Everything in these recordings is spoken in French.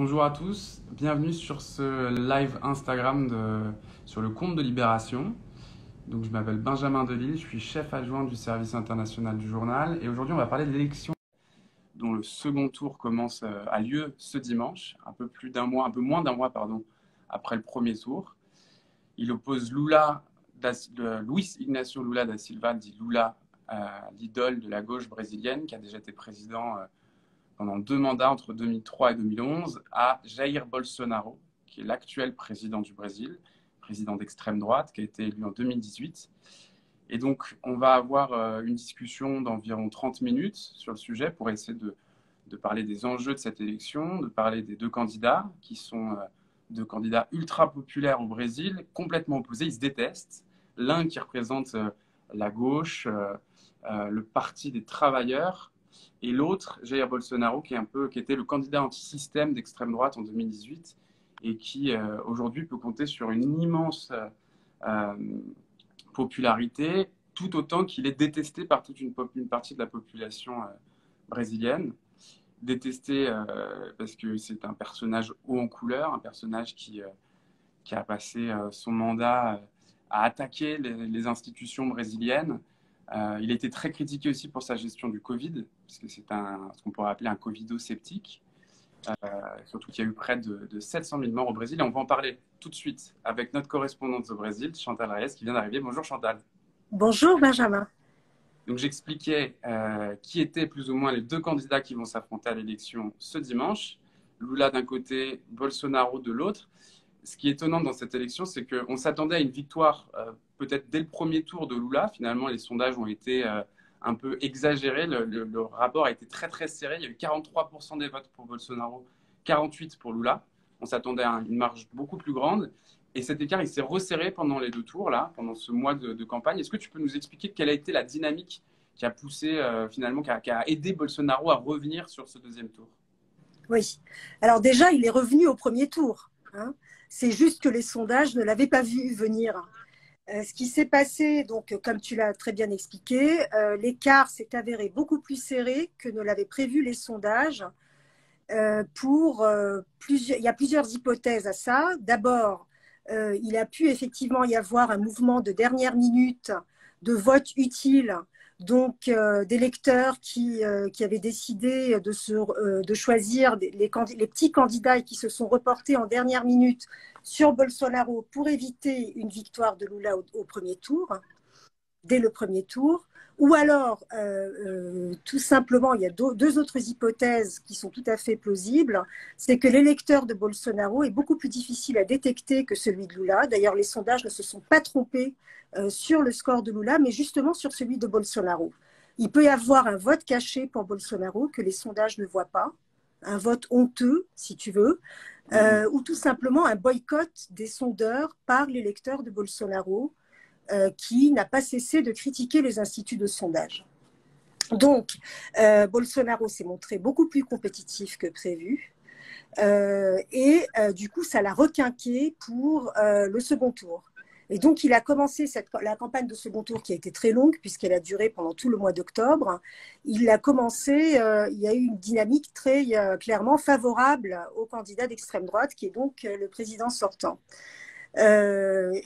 Bonjour à tous, bienvenue sur ce live Instagram sur le compte de Libération. Donc, je m'appelle Benjamin Delille, je suis chef adjoint du service international du journal et aujourd'hui on va parler de l'élection dont le second tour a lieu ce dimanche, un peu moins d'un mois pardon, après le premier tour. Il oppose Luiz Ignacio Lula da Silva, dit Lula, l'idole de la gauche brésilienne qui a déjà été président pendant 2 mandats entre 2003 et 2011 à Jair Bolsonaro, qui est l'actuel président du Brésil, président d'extrême droite, qui a été élu en 2018. Et donc, on va avoir une discussion d'environ 30 minutes sur le sujet pour essayer de parler des enjeux de cette élection, de parler des deux candidats, qui sont deux candidats ultra populaires au Brésil, complètement opposés, ils se détestent. L'un qui représente la gauche, le parti des travailleurs, et l'autre, Jair Bolsonaro, qui était le candidat anti-système d'extrême droite en 2018 et qui aujourd'hui peut compter sur une immense euh, popularité, tout autant qu'il est détesté par toute une partie de la population brésilienne. Détesté parce que c'est un personnage haut en couleur, un personnage qui a passé son mandat à attaquer les institutions brésiliennes. Il a été très critiqué aussi pour sa gestion du Covid, parce que c'est ce qu'on pourrait appeler un Covido-sceptique. Surtout qu'il y a eu près de 700 000 morts au Brésil. Et on va en parler tout de suite avec notre correspondante au Brésil, Chantal Reyes, qui vient d'arriver. Bonjour Chantal. Bonjour Benjamin. Donc j'expliquais qui étaient plus ou moins les deux candidats qui vont s'affronter à l'élection ce dimanche. Lula d'un côté, Bolsonaro de l'autre. Ce qui est étonnant dans cette élection, c'est qu'on s'attendait à une victoire peut-être dès le premier tour de Lula. Finalement, les sondages ont été un peu exagérés. Le rapport a été très très serré. Il y a eu 43% des votes pour Bolsonaro, 48% pour Lula. On s'attendait à une marge beaucoup plus grande. Et cet écart, il s'est resserré pendant les deux tours, là, pendant ce mois de campagne. Est-ce que tu peux nous expliquer quelle a été la dynamique qui a poussé, finalement, qui a aidé Bolsonaro à revenir sur ce deuxième tour? Oui. Alors déjà, il est revenu au premier tour, hein. C'est juste que les sondages ne l'avaient pas vu venir. Ce qui s'est passé, donc, comme tu l'as très bien expliqué, l'écart s'est avéré beaucoup plus serré que ne l'avaient prévu les sondages. Il y a plusieurs hypothèses à ça. D'abord, il a pu effectivement y avoir un mouvement de dernière minute de vote utile, donc d'électeurs qui avaient décidé de choisir les petits candidats et qui se sont reportés en dernière minute sur Bolsonaro pour éviter une victoire de Lula au premier tour, dès le premier tour. Ou alors, tout simplement, il y a deux autres hypothèses qui sont tout à fait plausibles. C'est que l'électeur de Bolsonaro est beaucoup plus difficile à détecter que celui de Lula. D'ailleurs, les sondages ne se sont pas trompés sur le score de Lula, mais justement sur celui de Bolsonaro. Il peut y avoir un vote caché pour Bolsonaro que les sondages ne voient pas, un vote honteux, si tu veux, ou tout simplement un boycott des sondeurs par l'électeur de Bolsonaro, qui n'a pas cessé de critiquer les instituts de sondage. Donc, Bolsonaro s'est montré beaucoup plus compétitif que prévu. Du coup, ça l'a requinqué pour le second tour. Et donc, il a commencé la campagne de second tour qui a été très longue puisqu'elle a duré pendant tout le mois d'octobre. Il a commencé, il y a eu une dynamique très clairement favorable au candidat d'extrême droite qui est donc le président sortant. Il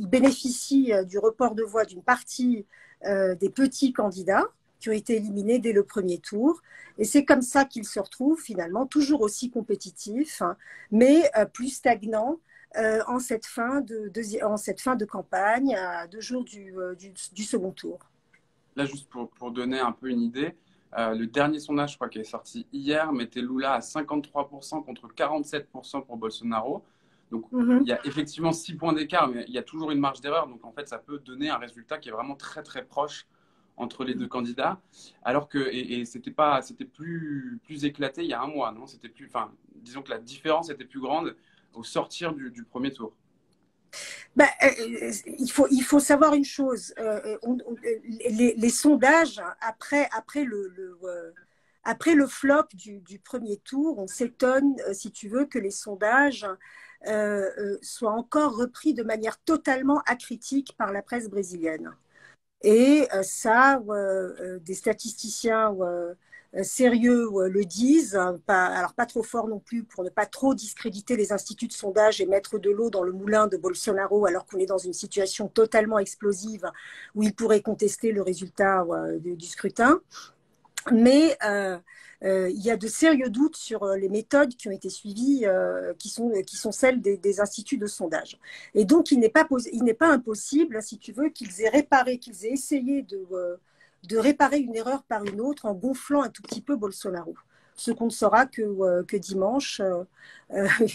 bénéficie du report de voix d'une partie des petits candidats qui ont été éliminés dès le premier tour. Et c'est comme ça qu'il se retrouve finalement toujours aussi compétitif, hein, mais plus stagnant en cette fin de campagne, à 2 jours du second tour. Là, juste pour donner un peu une idée, le dernier sondage, je crois, qui est sorti hier, mettait Lula à 53% contre 47% pour Bolsonaro. Donc, il y a effectivement 6 points d'écart, mais il y a toujours une marge d'erreur. Donc, en fait, ça peut donner un résultat qui est vraiment très, très proche entre les deux candidats. Alors que, c'était plus éclaté il y a un mois, non? Enfin, disons que la différence était plus grande au sortir du premier tour. Ben, il faut savoir une chose. Les sondages, après le flop du premier tour, on s'étonne, si tu veux, que les sondages soient encore repris de manière totalement acritique par la presse brésilienne. Et ça, des statisticiens sérieux le disent, hein, alors pas trop fort non plus pour ne pas trop discréditer les instituts de sondage et mettre de l'eau dans le moulin de Bolsonaro alors qu'on est dans une situation totalement explosive où il pourrait contester le résultat du scrutin. Mais il y a de sérieux doutes sur les méthodes qui ont été suivies, qui sont celles des instituts de sondage. Et donc, il n'est pas impossible, si tu veux, qu'ils aient essayé de réparer une erreur par une autre en gonflant un tout petit peu Bolsonaro. Ce qu'on ne saura que dimanche,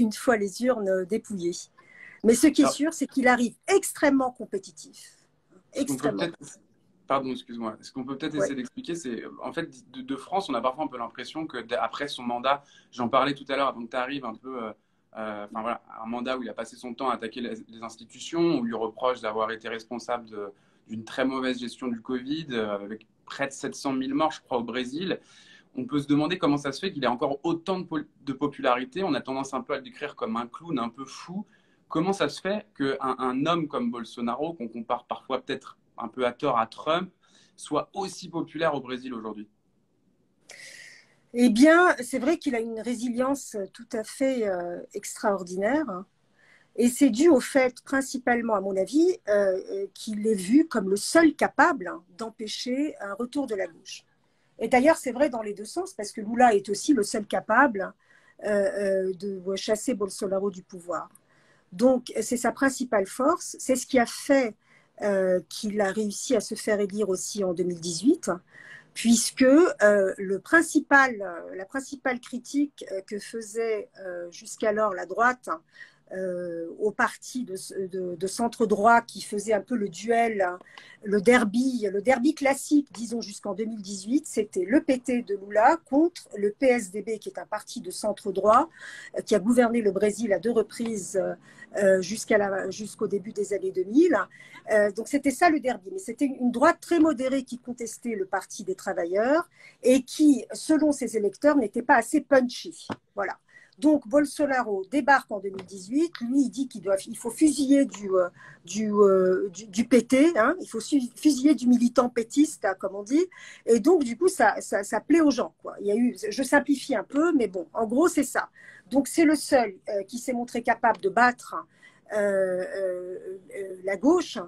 une fois les urnes dépouillées. Mais ce qui est sûr, c'est qu'il arrive extrêmement compétitif. Extrêmement. Pardon, excuse-moi. Ce qu'on peut peut-être essayer d'expliquer, c'est en fait de France, on a parfois un peu l'impression que après son mandat, j'en parlais tout à l'heure avant que tu arrives, un peu, enfin voilà, un mandat où il a passé son temps à attaquer les institutions, on lui reproche d'avoir été responsable d'une très mauvaise gestion du Covid, avec près de 700 000 morts, je crois, au Brésil. On peut se demander comment ça se fait qu'il ait encore autant de popularité. On a tendance un peu à le décrire comme un clown un peu fou. Comment ça se fait qu'un homme comme Bolsonaro, qu'on compare parfois peut-être un peu à tort à Trump, soit aussi populaire au Brésil aujourd'hui? Eh bien, c'est vrai qu'il a une résilience tout à fait extraordinaire. Et c'est dû au fait, principalement à mon avis, qu'il est vu comme le seul capable d'empêcher un retour de la gauche. Et d'ailleurs, c'est vrai dans les deux sens, parce que Lula est aussi le seul capable de chasser Bolsonaro du pouvoir. Donc, c'est sa principale force. C'est ce qui a fait qu'il a réussi à se faire élire aussi en 2018, puisque la principale critique que faisait jusqu'alors la droite au parti de centre droit qui faisait un peu le duel, le derby classique, disons jusqu'en 2018, c'était le PT de Lula contre le PSDB, qui est un parti de centre droit qui a gouverné le Brésil à 2 reprises jusqu'au début des années 2000. Donc c'était ça le derby, mais c'était une droite très modérée qui contestait le Parti des travailleurs et qui, selon ses électeurs, n'était pas assez punchy. Voilà. Donc Bolsonaro débarque en 2018, lui il dit qu'il faut fusiller du PT, hein, il faut fusiller du militant pétiste, hein, comme on dit, et donc du coup ça plaît aux gens, quoi. Il y a eu, je simplifie un peu, mais bon, en gros c'est ça. Donc c'est le seul qui s'est montré capable de battre la gauche,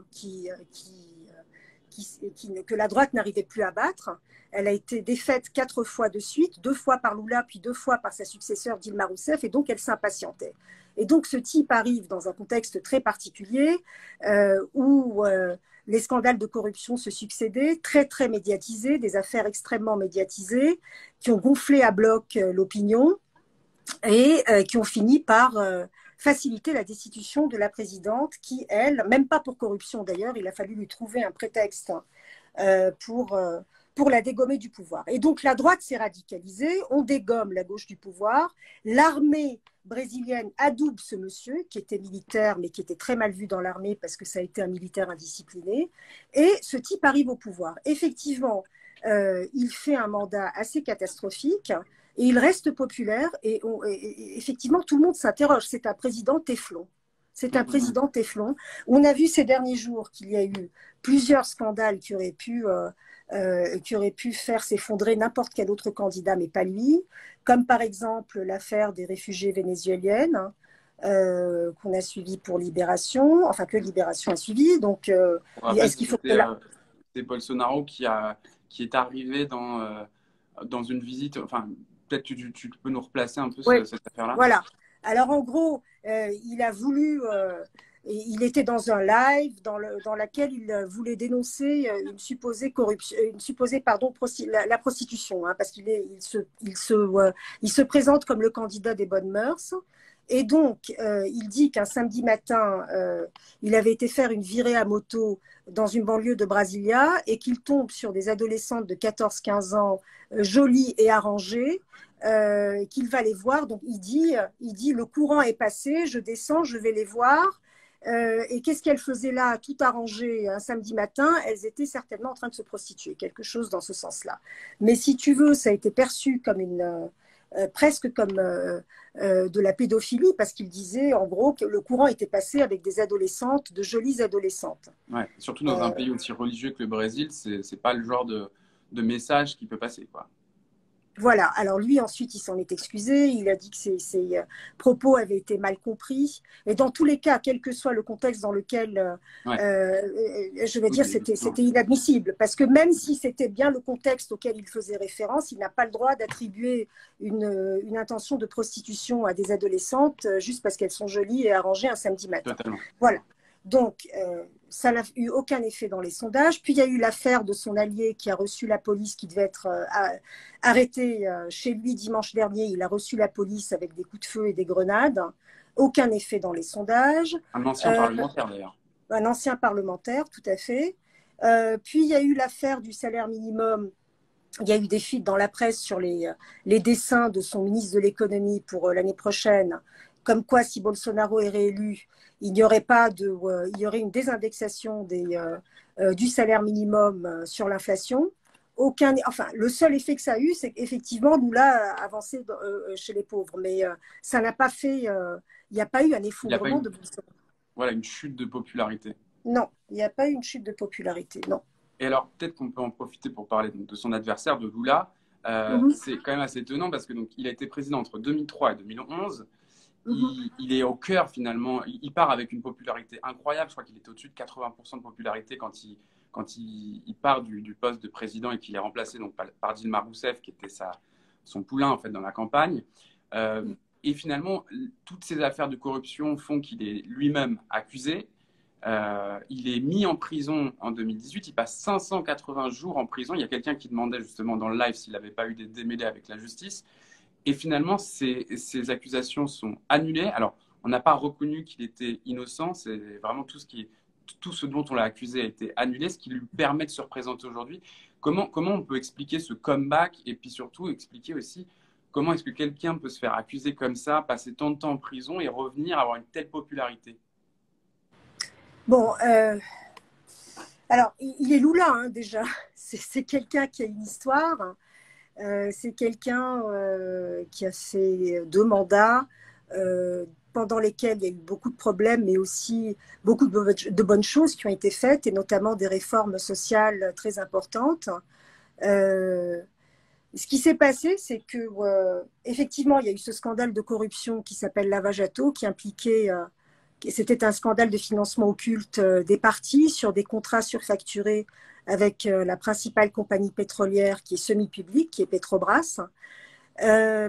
que la droite n'arrivait plus à battre. Elle a été défaite 4 fois de suite, 2 fois par Lula, puis 2 fois par sa successeur Dilma Rousseff, et donc elle s'impatientait. Et donc ce type arrive dans un contexte très particulier où les scandales de corruption se succédaient, très très médiatisés, des affaires extrêmement médiatisées, qui ont gonflé à bloc l'opinion et qui ont fini par faciliter la destitution de la présidente qui, elle, même pas pour corruption d'ailleurs, il a fallu lui trouver un prétexte pour la dégommer du pouvoir. Et donc la droite s'est radicalisée, on dégomme la gauche du pouvoir, l'armée brésilienne adoube ce monsieur qui était militaire mais qui était très mal vu dans l'armée parce que ça a été un militaire indiscipliné, et ce type arrive au pouvoir. Effectivement, il fait un mandat assez catastrophique et il reste populaire et effectivement tout le monde s'interroge, c'est un président téflon. C'est un président téflon. On a vu ces derniers jours qu'il y a eu plusieurs scandales qui auraient pu faire s'effondrer n'importe quel autre candidat, mais pas lui, comme par exemple l'affaire des réfugiés vénézuéliennes qu'on a suivi pour Libération, enfin que Libération a suivi. Donc, est-ce qu'il faut que c'est Bolsonaro qui est arrivé dans une visite, enfin, peut-être tu peux nous replacer un peu cette affaire-là. Voilà. Alors, en gros, il a voulu... il était dans un live dans laquelle il voulait dénoncer une supposée corruption, la prostitution, hein, parce il se présente comme le candidat des bonnes mœurs. Et donc, il dit qu'un samedi matin, il avait été faire une virée à moto dans une banlieue de Brasilia et qu'il tombe sur des adolescentes de 14-15 ans jolies et arrangées, qu'il va les voir. Donc, il dit, le courant est passé, je descends, je vais les voir. Et qu'est-ce qu'elles faisaient là, tout arrangé un samedi matin? Elles étaient certainement en train de se prostituer, quelque chose dans ce sens-là. Mais si tu veux, ça a été perçu comme presque comme de la pédophilie, parce qu'il disait en gros que le courant était passé avec des adolescentes, de jolies adolescentes. Ouais, surtout dans un pays aussi religieux que le Brésil, c'est pas le genre de message qui peut passer, quoi. Voilà, alors lui ensuite il s'en est excusé, il a dit que ses propos avaient été mal compris, et dans tous les cas, quel que soit le contexte dans lequel, Ouais, je vais oui, dire, évidemment. c'était inadmissible, parce que même si c'était bien le contexte auquel il faisait référence, il n'a pas le droit d'attribuer une intention de prostitution à des adolescentes juste parce qu'elles sont jolies et arrangées un samedi matin. Totalement. Voilà. Donc, ça n'a eu aucun effet dans les sondages. Puis, il y a eu l'affaire de son allié qui a reçu la police, qui devait être arrêté chez lui dimanche dernier. Il a reçu la police avec des coups de feu et des grenades. Aucun effet dans les sondages. Un ancien Euh, parlementaire d'ailleurs. un ancien parlementaire, tout à fait. Puis, il y a eu l'affaire du salaire minimum. Il y a eu des fuites dans la presse sur les dessins de son ministre de l'économie pour l'année prochaine, comme quoi si Bolsonaro est réélu, il y aurait une désindexation du salaire minimum sur l'inflation. Enfin, le seul effet que ça a eu, c'est qu'effectivement, Lula a avancé chez les pauvres, mais ça n'a pas fait, il n'y a pas eu un Il n'y a pas effondrement une, de Bolsonaro. voilà, une chute de popularité. Non, il n'y a pas eu une chute de popularité, non. Et alors, peut-être qu'on peut en profiter pour parler donc, de son adversaire, de Lula. Mhm, C'est quand même assez étonnant parce que donc, il a été président entre 2003 et 2011. mhm. Il est au cœur finalement. Il part avec une popularité incroyable. Je crois qu'il était au-dessus de 80% de popularité quand il part du poste de président et qu'il est remplacé donc, par Dilma Rousseff, qui était son poulain en fait, dans la campagne. Euh, et finalement, toutes ces affaires de corruption font qu'il est lui-même accusé. Il est mis en prison en 2018. Il passe 580 jours en prison. Il y a quelqu'un qui demandait justement dans le live s'il n'avait pas eu des démêlés avec la justice. Et finalement, ces accusations sont annulées. Alors, on n'a pas reconnu qu'il était innocent. C'est vraiment tout ce dont on l'a accusé a été annulé, ce qui lui permet de se représenter aujourd'hui. Comment on peut expliquer ce comeback et puis surtout expliquer aussi comment est-ce que quelqu'un peut se faire accuser comme ça, passer tant de temps en prison et revenir avoir une telle popularité? Bon, alors, il est Lula, hein, déjà. C'est quelqu'un qui a une histoire. C'est quelqu'un qui a fait 2 mandats pendant lesquels il y a eu beaucoup de problèmes, mais aussi beaucoup de bonnes choses qui ont été faites, et notamment des réformes sociales très importantes. Euh, Ce qui s'est passé, c'est que effectivement, il y a eu ce scandale de corruption qui s'appelle Lavajato, qui impliquait, c'était un scandale de financement occulte des partis sur des contrats surfacturés avec la principale compagnie pétrolière qui est semi-publique, qui est Petrobras.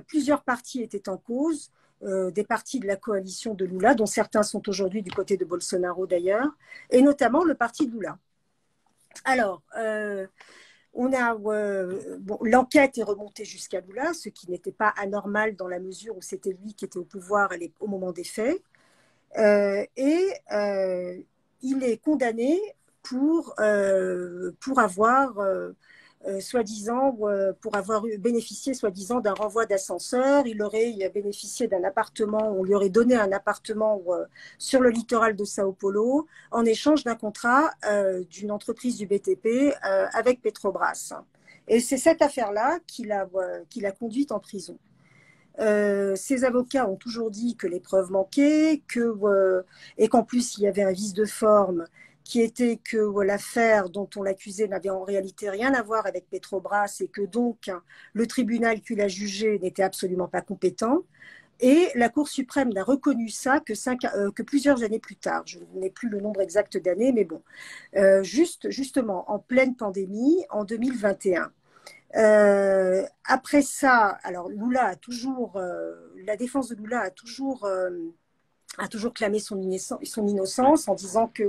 Plusieurs partis étaient en cause, des partis de la coalition de Lula, dont certains sont aujourd'hui du côté de Bolsonaro d'ailleurs, et notamment le parti de Lula. Alors, l'enquête est remontée jusqu'à Lula, ce qui n'était pas anormal dans la mesure où c'était lui qui était au pouvoir au moment des faits. Il est condamné pour avoir pour avoir bénéficié soi-disant d'un renvoi d'ascenseur. Il aurait bénéficié d'un appartement, on lui aurait donné un appartement sur le littoral de Sao Paulo en échange d'un contrat d'une entreprise du BTP avec Petrobras. Et c'est cette affaire-là qui l'a conduite en prison. Ses avocats ont toujours dit que les preuves manquaient, et qu'en plus il y avait un vice de forme qui était que l'affaire dont on l'accusait n'avait en réalité rien à voir avec Petrobras, et que donc le tribunal qui l'a jugé n'était absolument pas compétent. Et la Cour suprême n'a reconnu ça que plusieurs années plus tard. Je n'ai plus le nombre exact d'années, mais bon, justement en pleine pandémie, en 2021. Après ça, alors la défense de Lula a toujours clamé son innocence en disant que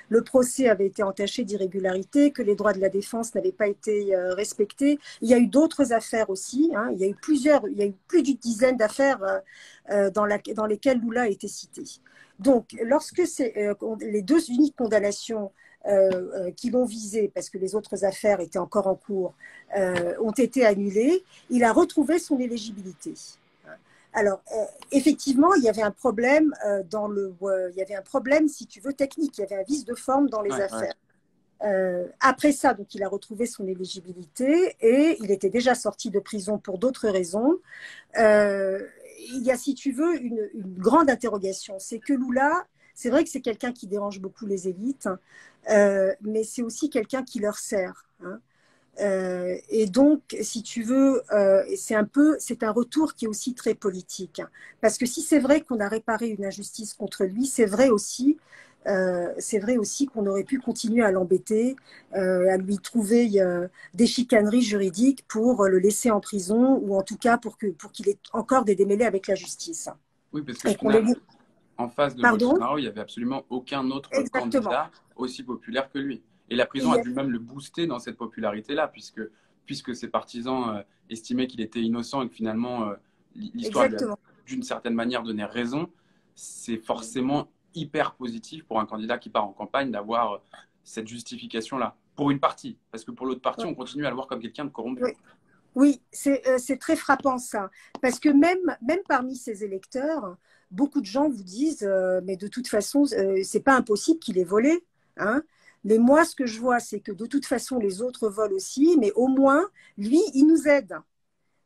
le procès avait été entaché d'irrégularités, que les droits de la défense n'avaient pas été respectés. Il y a eu d'autres affaires aussi, hein. Il y a eu plus d'une dizaine d'affaires dans lesquelles Lula a été cité. Donc, lorsque les deux uniques condamnations qui l'ont visé, parce que les autres affaires étaient encore en cours, ont été annulées, il a retrouvé son éligibilité. Alors, effectivement, il y avait un problème il y avait un problème, si tu veux, technique. Il y avait un vice de forme dans les affaires. Après ça, donc, il a retrouvé son éligibilité et il était déjà sorti de prison pour d'autres raisons. Il y a, si tu veux, une grande interrogation. C'est que Lula, c'est vrai que c'est quelqu'un qui dérange beaucoup les élites, mais c'est aussi quelqu'un qui leur sert. Hein. Et donc, si tu veux, c'est un retour qui est aussi très politique. Parce que si c'est vrai qu'on a réparé une injustice contre lui, c'est vrai aussi qu'on aurait pu continuer à l'embêter, à lui trouver des chicaneries juridiques pour le laisser en prison ou en tout cas pour qu'il ait encore des démêlés avec la justice. Oui, parce qu'au Et qu'on les... final, en face de Pardon? Bolsonaro, il n'y avait absolument aucun autre Exactement. candidat aussi populaire que lui. Et la Et prison a dû même le booster dans cette popularité-là, puisque ses partisans estimaient qu'il était innocent et que finalement l'histoire lui a exactement. d'une certaine manière donné raison. C'est forcément hyper positif pour un candidat qui part en campagne d'avoir cette justification-là. Pour une partie, parce que pour l'autre partie, Ouais. on continue à le voir comme quelqu'un de corrompu. Oui, oui, c'est très frappant ça. Parce que même parmi ces électeurs, beaucoup de gens vous disent, mais de toute façon, c'est pas impossible qu'il ait volé. Hein. Mais moi, ce que je vois, c'est que de toute façon, les autres volent aussi, mais au moins, lui, il nous aide.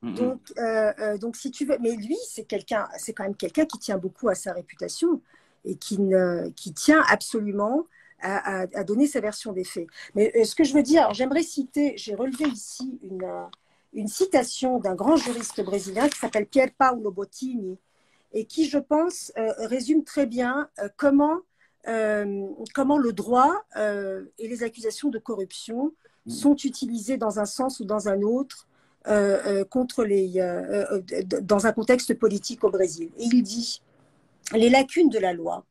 Mm -hmm. Donc si tu veux, mais lui, c'est quand même quelqu'un qui tient beaucoup à sa réputation et qui tient absolument à donner sa version des faits. Mais ce que je veux dire, j'aimerais citer, j'ai relevé ici une citation d'un grand juriste brésilien qui s'appelle Pier Paolo Bottini et qui, je pense, résume très bien comment le droit et les accusations de corruption sont utilisés dans un sens ou dans un autre dans un contexte politique au Brésil. Et il dit, les lacunes de la loi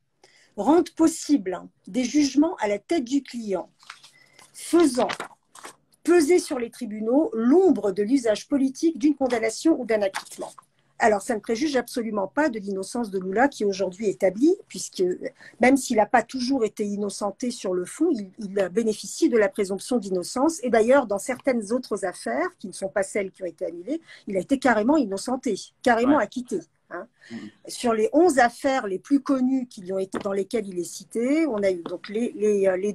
rendent possible des jugements à la tête du client, faisant peser sur les tribunaux l'ombre de l'usage politique d'une condamnation ou d'un acquittement. Alors, ça ne préjuge absolument pas de l'innocence de Lula qui est aujourd'hui établie, puisque même s'il n'a pas toujours été innocenté sur le fond, il bénéficie de la présomption d'innocence. Et d'ailleurs, dans certaines autres affaires, qui ne sont pas celles qui ont été annulées, il a été carrément innocenté, carrément Ouais. acquitté. Hein. Sur les 11 affaires les plus connues dans lesquelles il est cité, on a eu donc les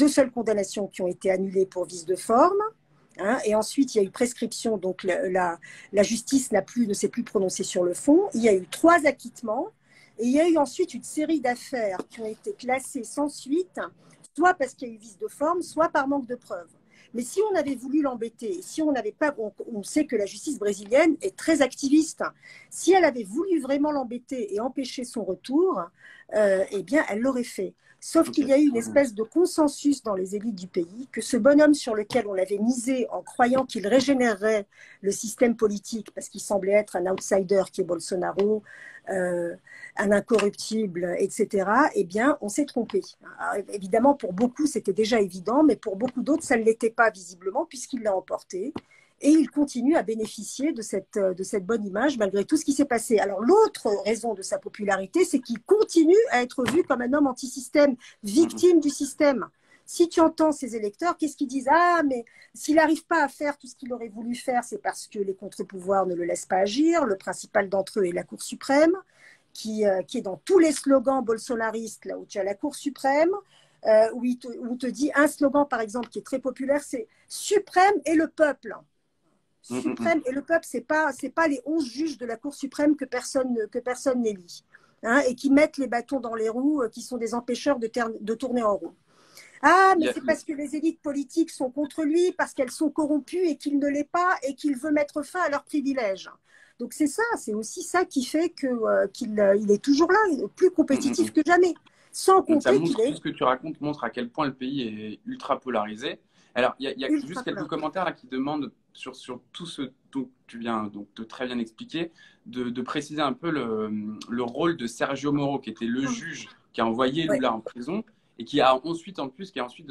deux seules condamnations qui ont été annulées pour vice de forme. Hein, et ensuite, il y a eu prescription, donc la justice ne s'est plus prononcée sur le fond. Il y a eu 3 acquittements et il y a eu ensuite une série d'affaires qui ont été classées sans suite, soit parce qu'il y a eu vice de forme, soit par manque de preuves. Mais si on avait voulu l'embêter, si on n'avait pas, on sait que la justice brésilienne est très activiste. Si elle avait voulu vraiment l'embêter et empêcher son retour, eh bien, elle l'aurait fait. Sauf qu'il y a eu une espèce de consensus dans les élites du pays que ce bonhomme sur lequel on avait misé en croyant qu'il régénérerait le système politique, parce qu'il semblait être un outsider qui est Bolsonaro, un incorruptible, etc., eh bien, on s'est trompé. Alors, évidemment, pour beaucoup, c'était déjà évident, mais pour beaucoup d'autres, ça ne l'était pas visiblement, puisqu'il l'a emporté. Et il continue à bénéficier de cette bonne image malgré tout ce qui s'est passé. Alors l'autre raison de sa popularité, c'est qu'il continue à être vu comme un homme anti-système, victime du système. Si tu entends ces électeurs, qu'est-ce qu'ils disent? Ah, mais s'il n'arrive pas à faire tout ce qu'il aurait voulu faire, c'est parce que les contre-pouvoirs ne le laissent pas agir. Le principal d'entre eux est la Cour suprême, qui est dans tous les slogans bolsonaristes, là où tu as la Cour suprême, où on te dit un slogan, par exemple, qui est très populaire, c'est « Suprême et le peuple ». Suprême et le peuple, c'est pas les 11 juges de la Cour suprême que personne n'élit, hein, et qui mettent les bâtons dans les roues, qui sont des empêcheurs de tourner en rond. Ah, mais c'est parce que les élites politiques sont contre lui, parce qu'elles sont corrompues et qu'il ne l'est pas et qu'il veut mettre fin à leurs privilèges. Donc c'est ça, c'est aussi ça qui fait qu'il est toujours là, plus compétitif que jamais. Sans compter qu'il est... Tout ce que tu racontes montre à quel point le pays est ultra polarisé. Alors, il y a juste quelques commentaires là qui demandent sur tout ce dont tu viens donc, de très bien expliquer, de préciser un peu le rôle de Sergio Moro, qui était le juge qui a envoyé Lula en prison et qui est ensuite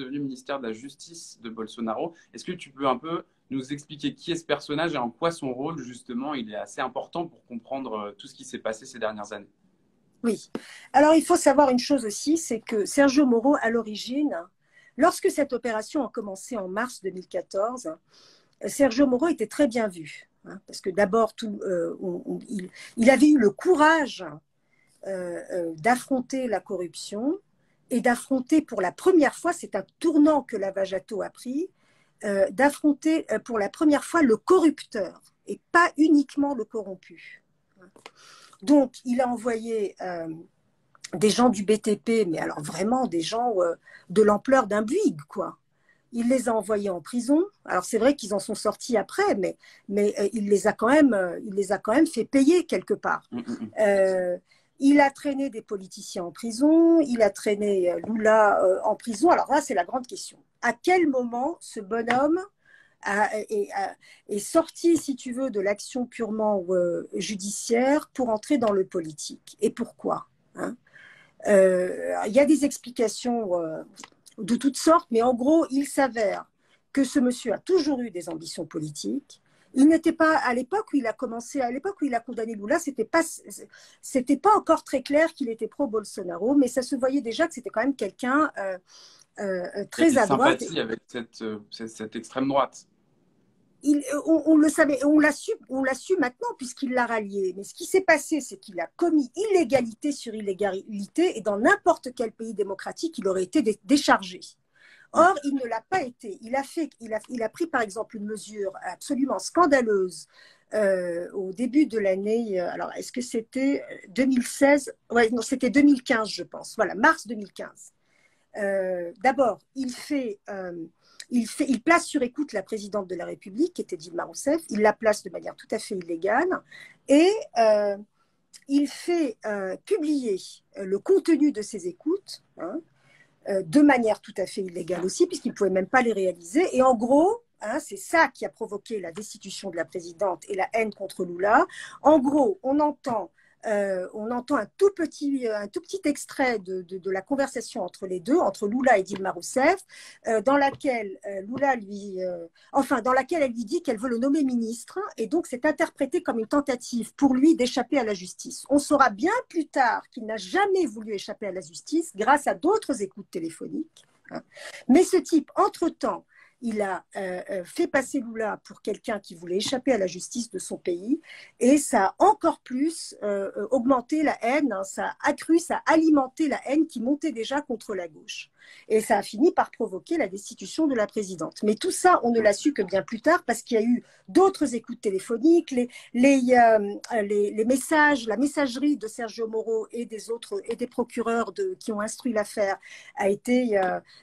devenu ministère de la Justice de Bolsonaro. Est-ce que tu peux un peu nous expliquer qui est ce personnage et en quoi son rôle, justement, il est assez important pour comprendre tout ce qui s'est passé ces dernières années? Oui. Alors, il faut savoir une chose aussi, c'est que Sergio Moro, à l'origine, lorsque cette opération a commencé en mars 2014, Sergio Moro était très bien vu. Hein, parce que d'abord, il avait eu le courage d'affronter la corruption et d'affronter pour la première fois, c'est un tournant que Lava Jato a pris, d'affronter pour la première fois le corrupteur et pas uniquement le corrompu. Donc, il a envoyé des gens du BTP, mais alors vraiment des gens de l'ampleur d'un Bouygues, quoi, il les a envoyés en prison. Alors c'est vrai qu'ils en sont sortis après, mais il les a quand même fait payer quelque part. Euh, il a traîné des politiciens en prison, il a traîné Lula en prison. Alors là, c'est la grande question. À quel moment ce bonhomme est sorti, si tu veux, de l'action purement judiciaire pour entrer dans le politique? Et pourquoi, hein? Il y a des explications de toutes sortes, mais en gros, il s'avère que ce monsieur a toujours eu des ambitions politiques. Il n'était pas, à l'époque où il a commencé, à l'époque où il a condamné Lula, c'était pas encore très clair qu'il était pro-Bolsonaro, mais ça se voyait déjà que c'était quand même quelqu'un très à droite. Sympathie avec cette extrême droite. On le savait, on l'a su maintenant puisqu'il l'a rallié. Mais ce qui s'est passé, c'est qu'il a commis illégalité sur illégalité et dans n'importe quel pays démocratique, il aurait été déchargé. Or, il ne l'a pas été. Il a pris, par exemple, une mesure absolument scandaleuse au début de l'année. Alors, est-ce que c'était 2016? Ouais, non, c'était 2015, je pense. Voilà, mars 2015. D'abord, il place sur écoute la présidente de la République, qui était Dilma Rousseff. Il la place de manière tout à fait illégale et il fait publier le contenu de ces écoutes, hein, de manière tout à fait illégale aussi, puisqu'il ne pouvait même pas les réaliser. Et en gros, hein, c'est ça qui a provoqué la destitution de la présidente et la haine contre Lula. En gros, on entend un tout petit extrait de la conversation entre les deux, entre Lula et Dilma Rousseff, dans laquelle dans laquelle elle lui dit qu'elle veut le nommer ministre, et donc c'est interprété comme une tentative pour lui d'échapper à la justice. On saura bien plus tard qu'il n'a jamais voulu échapper à la justice grâce à d'autres écoutes téléphoniques. Hein. Mais ce type, entre-temps, il a fait passer Lula pour quelqu'un qui voulait échapper à la justice de son pays et ça a encore plus augmenté la haine, hein, ça a accru, ça a alimenté la haine qui montait déjà contre la gauche. Et ça a fini par provoquer la destitution de la présidente. Mais tout ça, on ne l'a su que bien plus tard parce qu'il y a eu d'autres écoutes téléphoniques, les messages, la messagerie de Sergio Moro et des procureurs qui ont instruit l'affaire a été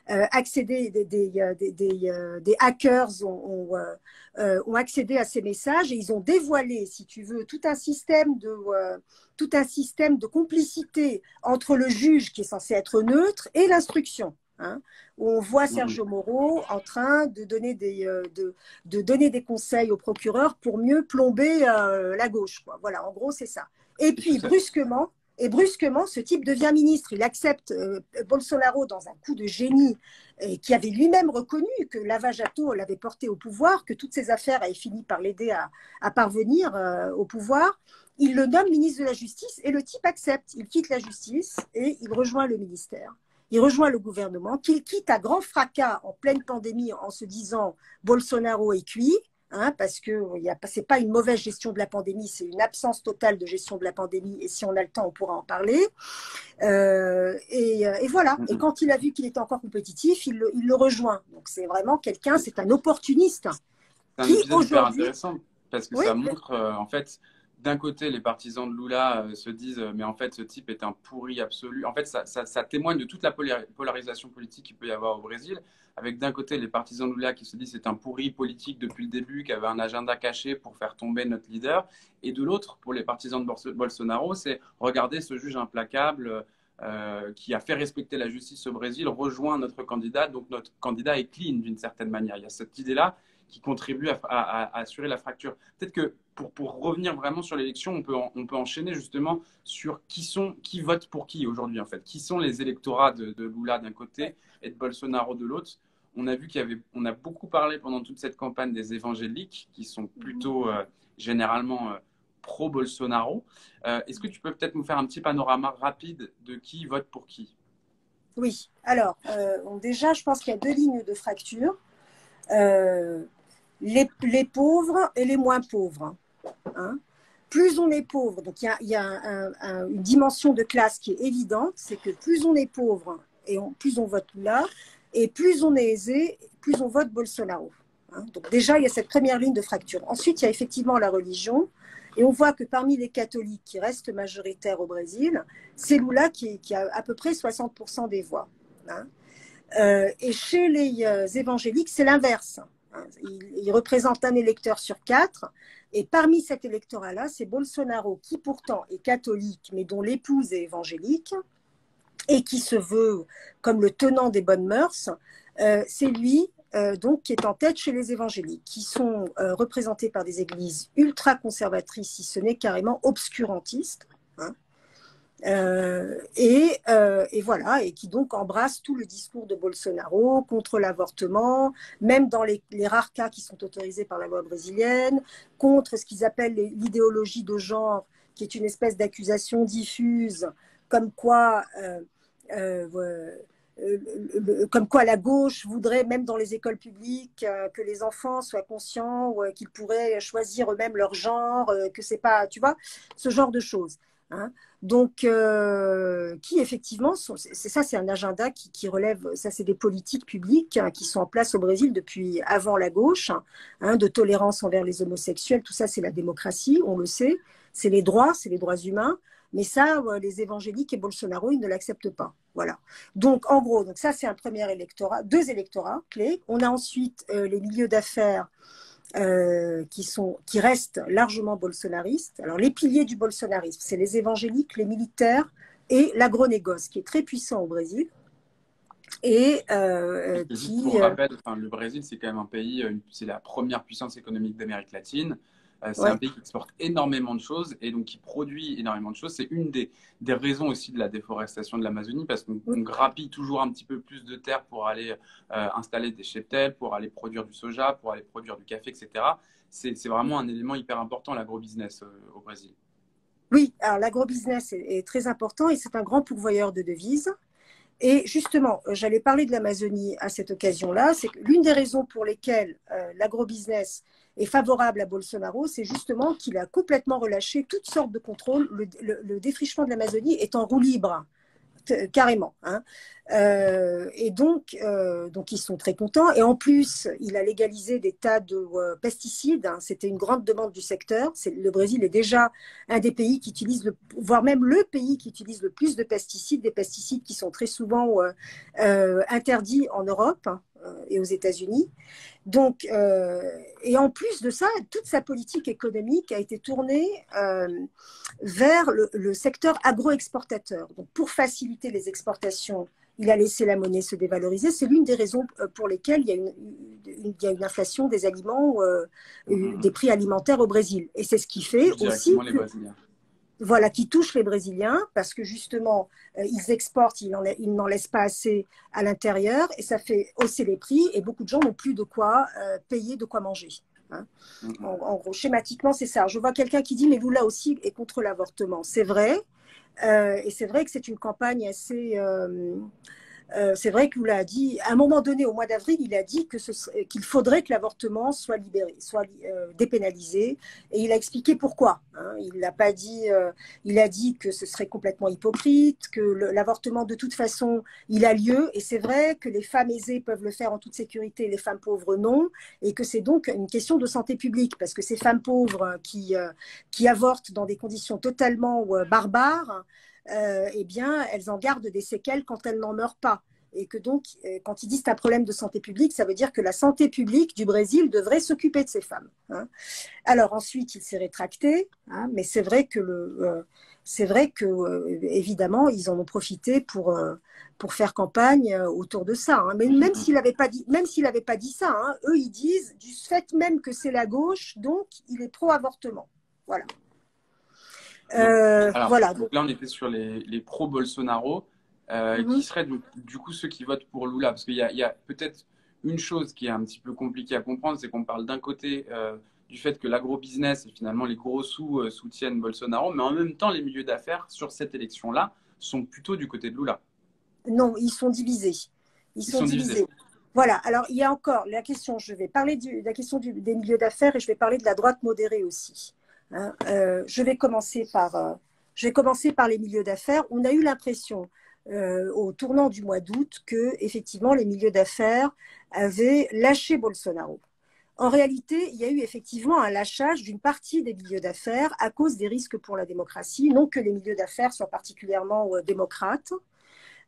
accédé, des hackers ont accédé à ces messages et ils ont dévoilé, si tu veux, tout un système de complicité entre le juge qui est censé être neutre et l'instruction. Hein, où on voit Sergio Moro en train de donner des conseils au procureur pour mieux plomber la gauche, quoi. Voilà, en gros, c'est ça. Et puis, brusquement, ce type devient ministre. Il accepte Bolsonaro dans un coup de génie qui avait lui-même reconnu que Lava Jato l'avait porté au pouvoir, que toutes ses affaires avaient fini par l'aider à parvenir au pouvoir. Il le nomme ministre de la Justice et le type accepte. Il quitte la justice et il rejoint le ministère. Il rejoint le gouvernement, qu'il quitte à grand fracas en pleine pandémie en se disant Bolsonaro est cuit. Hein, parce que ce n'est pas une mauvaise gestion de la pandémie, c'est une absence totale de gestion de la pandémie, et si on a le temps, on pourra en parler. Et voilà, et quand il a vu qu'il était encore compétitif, il le rejoint. Donc c'est vraiment quelqu'un, c'est un opportuniste. C'est un épisode hyper intéressant, parce que ça montre, en fait, d'un côté, les partisans de Lula se disent mais en fait, ce type est un pourri absolu. En fait, ça témoigne de toute la polarisation politique qu'il peut y avoir au Brésil, avec d'un côté les partisans de Lula qui se disent c'est un pourri politique depuis le début, qui avait un agenda caché pour faire tomber notre leader, et de l'autre, pour les partisans de Bolsonaro, c'est regardez ce juge implacable qui a fait respecter la justice au Brésil, rejoint notre candidat, donc notre candidat est clean d'une certaine manière. Il y a cette idée-là qui contribue à assurer la fracture. Peut-être que pour revenir vraiment sur l'élection, on peut enchaîner justement sur qui vote pour qui aujourd'hui en fait. Qui sont les électorats de Lula d'un côté et de Bolsonaro de l'autre. On a vu on a beaucoup parlé pendant toute cette campagne des évangéliques qui sont plutôt généralement pro-Bolsonaro. Est-ce que tu peux peut-être nous faire un petit panorama rapide de qui vote pour qui? Oui, alors déjà je pense qu'il y a deux lignes de fracture. Les pauvres et les moins pauvres. Hein. Plus on est pauvre, donc il y a une dimension de classe qui est évidente, c'est que plus on est pauvre et plus on vote là, et plus on est aisé, plus on vote Bolsonaro. Hein. Donc déjà, il y a cette première ligne de fracture. Ensuite, il y a effectivement la religion, et on voit que parmi les catholiques qui restent majoritaires au Brésil, c'est Lula qui a à peu près 60% des voix. Hein. Et chez les évangéliques, c'est l'inverse. Il représente un électeur sur 4. Et parmi cet électorat-là, c'est Bolsonaro, qui pourtant est catholique, mais dont l'épouse est évangélique, et qui se veut comme le tenant des bonnes mœurs. C'est lui donc, qui est en tête chez les évangéliques, qui sont représentés par des églises ultra-conservatrices, si ce n'est carrément obscurantistes. Hein. Et voilà, et qui donc embrasse tout le discours de Bolsonaro contre l'avortement, même dans les rares cas qui sont autorisés par la loi brésilienne, contre ce qu'ils appellent l'idéologie de genre, qui est une espèce d'accusation diffuse, comme quoi, comme quoi la gauche voudrait, même dans les écoles publiques, que les enfants soient conscients, qu'ils pourraient choisir eux-mêmes leur genre, que c'est pas, tu vois, ce genre de choses. Hein. Donc, qui effectivement, c'est un agenda qui relève, ça c'est des politiques publiques qui sont en place au Brésil depuis avant la gauche, de tolérance envers les homosexuels, tout ça c'est la démocratie, on le sait, c'est les droits humains, mais ça, les évangéliques et Bolsonaro, ils ne l'acceptent pas. Voilà. Donc, en gros, donc ça c'est un premier électorat, 2 électorats clés. On a ensuite les milieux d'affaires qui restent largement bolsonaristes. Alors, les piliers du bolsonarisme, c'est les évangéliques, les militaires et l'agronégoce, qui est très puissant au Brésil. Et juste pour rappel, enfin, le Brésil, c'est quand même un pays, c'est la première puissance économique d'Amérique latine. C'est ouais. un pays qui exporte énormément de choses et donc qui produit énormément de choses. C'est une des raisons aussi de la déforestation de l'Amazonie parce qu'on grappille toujours un petit peu plus de terre pour aller installer des cheptels, pour aller produire du soja, pour aller produire du café, etc. C'est vraiment un élément hyper important, l'agrobusiness au Brésil. Oui, alors l'agrobusiness est très important et c'est un grand pourvoyeur de devises. Et justement, j'allais parler de l'Amazonie à cette occasion-là, c'est que l'une des raisons pour lesquelles l'agrobusiness est favorable à Bolsonaro, c'est justement qu'il a complètement relâché toutes sortes de contrôles. Le défrichement de l'Amazonie est en roue libre, carrément. Hein. Et donc, ils sont très contents. Et en plus, il a légalisé des tas de pesticides. Hein. C'était une grande demande du secteur. Le Brésil est déjà un des pays qui utilise, voire même le pays qui utilise le plus de pesticides, des pesticides qui sont très souvent interdits en Europe et aux États-Unis. Donc, et en plus de ça, toute sa politique économique a été tournée vers le secteur agro-exportateur. Donc, pour faciliter les exportations, il a laissé la monnaie se dévaloriser. C'est l'une des raisons pour lesquelles il y a une inflation des aliments, des prix alimentaires au Brésil. Et c'est ce qui fait aussi les Brésiliens. Voilà, qui touche les Brésiliens parce que justement, ils exportent, ils n'en laissent pas assez à l'intérieur et ça fait hausser les prix et beaucoup de gens n'ont plus de quoi payer, de quoi manger. Hein. En gros, schématiquement, c'est ça. Je vois quelqu'un qui dit, mais Lula aussi est contre l'avortement. C'est vrai. Et c'est vrai que c'est une campagne assez... c'est vrai que Lula a dit, à un moment donné, au mois d'avril, il a dit qu'il faudrait que l'avortement soit libéré, soit dépénalisé, et il a expliqué pourquoi. Hein. Il n'a pas dit, il a dit que ce serait complètement hypocrite, que l'avortement de toute façon, il a lieu, et c'est vrai que les femmes aisées peuvent le faire en toute sécurité, les femmes pauvres non, et que c'est donc une question de santé publique, parce que ces femmes pauvres qui avortent dans des conditions totalement barbares, eh bien, elles en gardent des séquelles quand elles n'en meurent pas. Et que donc, quand ils disent c'est un problème de santé publique, ça veut dire que la santé publique du Brésil devrait s'occuper de ces femmes. Hein. Alors ensuite, il s'est rétracté, hein, mais c'est vrai que, évidemment, ils en ont profité pour faire campagne autour de ça. Hein. Mais même s'il n'avait pas dit ça, hein, eux, ils disent du fait même que c'est la gauche, donc il est pro-avortement. Voilà. Alors, voilà. Donc là, on était sur les pro-Bolsonaro, qui seraient du coup ceux qui votent pour Lula. Parce qu'il y a peut-être une chose qui est un petit peu compliquée à comprendre, c'est qu'on parle d'un côté du fait que l'agrobusiness et finalement les gros sous soutiennent Bolsonaro, mais en même temps, les milieux d'affaires sur cette élection-là sont plutôt du côté de Lula. Non, ils sont divisés. Ils sont divisés. Voilà, alors il y a encore la question, je vais parler de la question des milieux d'affaires et je vais parler de la droite modérée aussi. Hein, je vais commencer par les milieux d'affaires. On a eu l'impression au tournant du mois d'août que effectivement les milieux d'affaires avaient lâché Bolsonaro. En réalité, il y a eu effectivement un lâchage d'une partie des milieux d'affaires à cause des risques pour la démocratie, non que les milieux d'affaires soient particulièrement démocrates.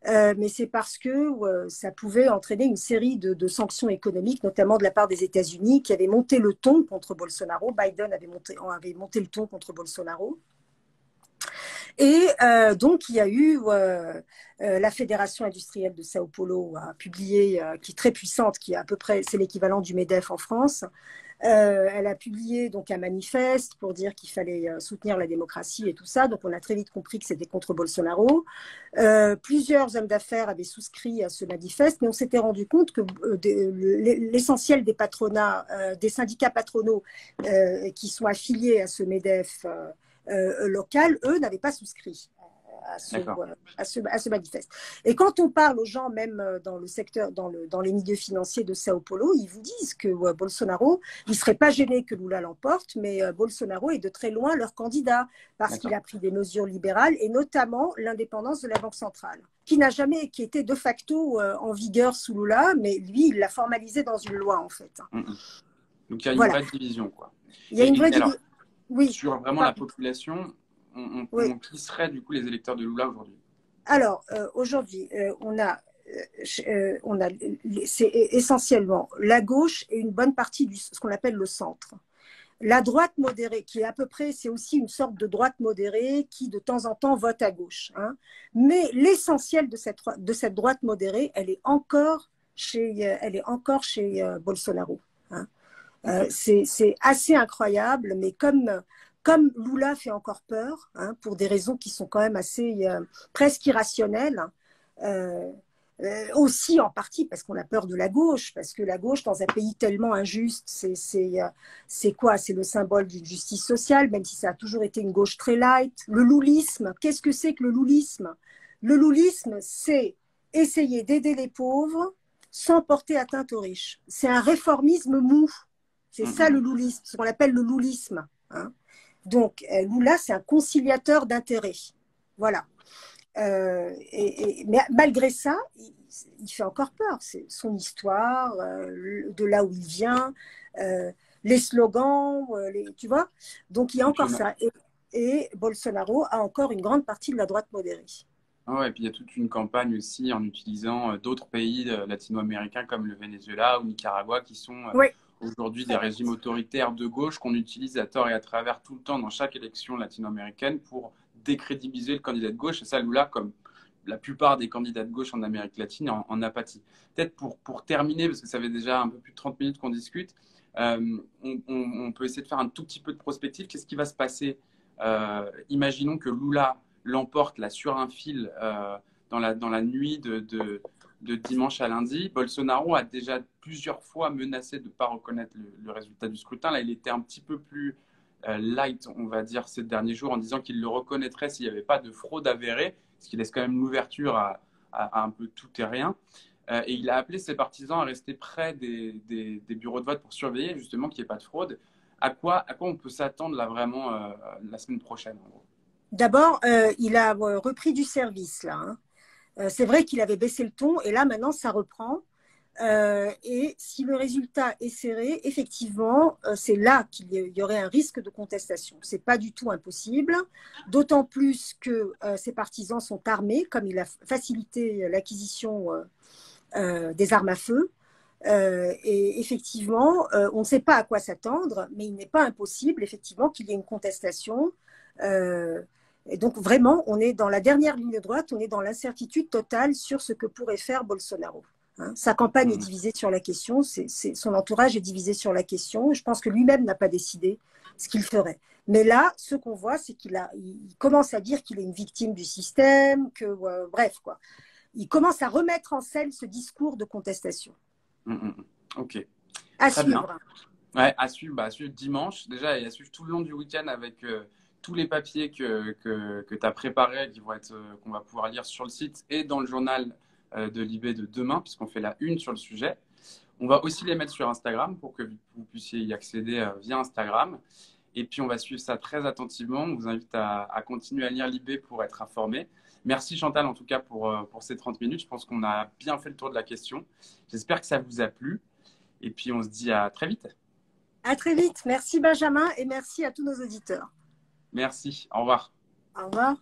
mais c'est parce que ça pouvait entraîner une série de sanctions économiques, notamment de la part des États-Unis, qui avaient monté le ton contre Bolsonaro. Biden avait monté le ton contre Bolsonaro. Et donc, il y a eu la Fédération industrielle de Sao Paulo a publié, qui est très puissante, qui est à peu près, c'est l'équivalent du MEDEF en France. Elle a publié donc un manifeste pour dire qu'il fallait soutenir la démocratie et tout ça. Donc, on a très vite compris que c'était contre Bolsonaro. Plusieurs hommes d'affaires avaient souscrit à ce manifeste, mais on s'était rendu compte que l'essentiel des patronats, des syndicats patronaux qui sont affiliés à ce MEDEF local, eux, n'avaient pas souscrit à ce manifeste. Et quand on parle aux gens, même dans le secteur, dans les milieux financiers de Sao Paulo, ils vous disent que Bolsonaro, il ne serait pas gêné que Lula l'emporte, mais Bolsonaro est de très loin leur candidat parce qu'il a pris des mesures libérales et notamment l'indépendance de la Banque centrale, qui était de facto en vigueur sous Lula, mais lui, il l'a formalisé dans une loi en fait. Donc il y a une vraie division, quoi. Il y a une vraie division. Oui. Sur vraiment la population, qui seraient du coup les électeurs de Lula aujourd'hui? Alors, aujourd'hui, c'est essentiellement la gauche et une bonne partie de ce qu'on appelle le centre. La droite modérée, qui est à peu près, c'est aussi une sorte de droite modérée qui de temps en temps vote à gauche. Hein. Mais l'essentiel de cette droite modérée, elle est encore chez Bolsonaro. Hein. C'est assez incroyable, mais comme Lula fait encore peur, hein, pour des raisons qui sont quand même assez presque irrationnelles, aussi en partie parce qu'on a peur de la gauche, parce que la gauche, dans un pays tellement injuste, c'est quoi? C'est le symbole d'une justice sociale, même si ça a toujours été une gauche très light. Le loulisme, qu'est-ce que c'est que le loulisme? Le loulisme, c'est essayer d'aider les pauvres sans porter atteinte aux riches. C'est un réformisme mou. C'est ça le loulisme, ce qu'on appelle le loulisme. Hein. Donc, Lula, c'est un conciliateur d'intérêts. Voilà. Mais malgré ça, il fait encore peur. C'est son histoire, de là où il vient, les slogans, tu vois. Donc, il y a encore ça. Et Bolsonaro a encore une grande partie de la droite modérée. Ah ouais, et puis il y a toute une campagne aussi en utilisant d'autres pays latino-américains comme le Venezuela ou Nicaragua qui sont aujourd'hui des régimes autoritaires de gauche qu'on utilise à tort et à travers tout le temps dans chaque élection latino-américaine pour décrédibiliser le candidat de gauche. Et ça, Lula, comme la plupart des candidats de gauche en Amérique latine, en apathie. Peut-être pour terminer, parce que ça fait déjà un peu plus de 30 minutes qu'on discute, on peut essayer de faire un tout petit peu de prospective. Qu'est-ce qui va se passer? Imaginons que Lula l'emporte là sur un fil dans la nuit de dimanche à lundi. Bolsonaro a déjà plusieurs fois menacé de ne pas reconnaître le résultat du scrutin. Là, il était un petit peu plus light, on va dire, ces derniers jours en disant qu'il le reconnaîtrait s'il n'y avait pas de fraude avérée, ce qui laisse quand même l'ouverture à un peu tout et rien. Et il a appelé ses partisans à rester près des bureaux de vote pour surveiller justement qu'il n'y ait pas de fraude. À quoi on peut s'attendre là vraiment la semaine prochaine en gros? D'abord, il a repris du service là. Hein. C'est vrai qu'il avait baissé le ton et là maintenant ça reprend. Et si le résultat est serré, effectivement, c'est là qu'il y aurait un risque de contestation. C'est pas du tout impossible, d'autant plus que ses partisans sont armés, comme il a facilité l'acquisition des armes à feu. Et effectivement, on ne sait pas à quoi s'attendre, mais il n'est pas impossible, effectivement, qu'il y ait une contestation. Et donc, vraiment, on est dans la dernière ligne droite, on est dans l'incertitude totale sur ce que pourrait faire Bolsonaro. Hein. Sa campagne est divisée sur la question, son entourage est divisé sur la question. Je pense que lui-même n'a pas décidé ce qu'il ferait. Mais là, ce qu'on voit, c'est qu'il commence à dire qu'il est une victime du système, que bref, quoi. Il commence à remettre en scène ce discours de contestation. Ok. À Très suivre. Bien. Ouais, à suivre dimanche déjà et à suivre tout le long du week-end avec tous les papiers que tu as préparés qu'on va pouvoir lire sur le site et dans le journal de Libé de demain, puisqu'on fait la une sur le sujet. On va aussi les mettre sur Instagram pour que vous puissiez y accéder via Instagram. Et puis, on va suivre ça très attentivement. On vous invite à continuer à lire Libé pour être informé. Merci Chantal, en tout cas, pour ces 30 minutes. Je pense qu'on a bien fait le tour de la question. J'espère que ça vous a plu. Et puis, on se dit à très vite. À très vite. Merci Benjamin et merci à tous nos auditeurs. Merci. Au revoir. Au revoir.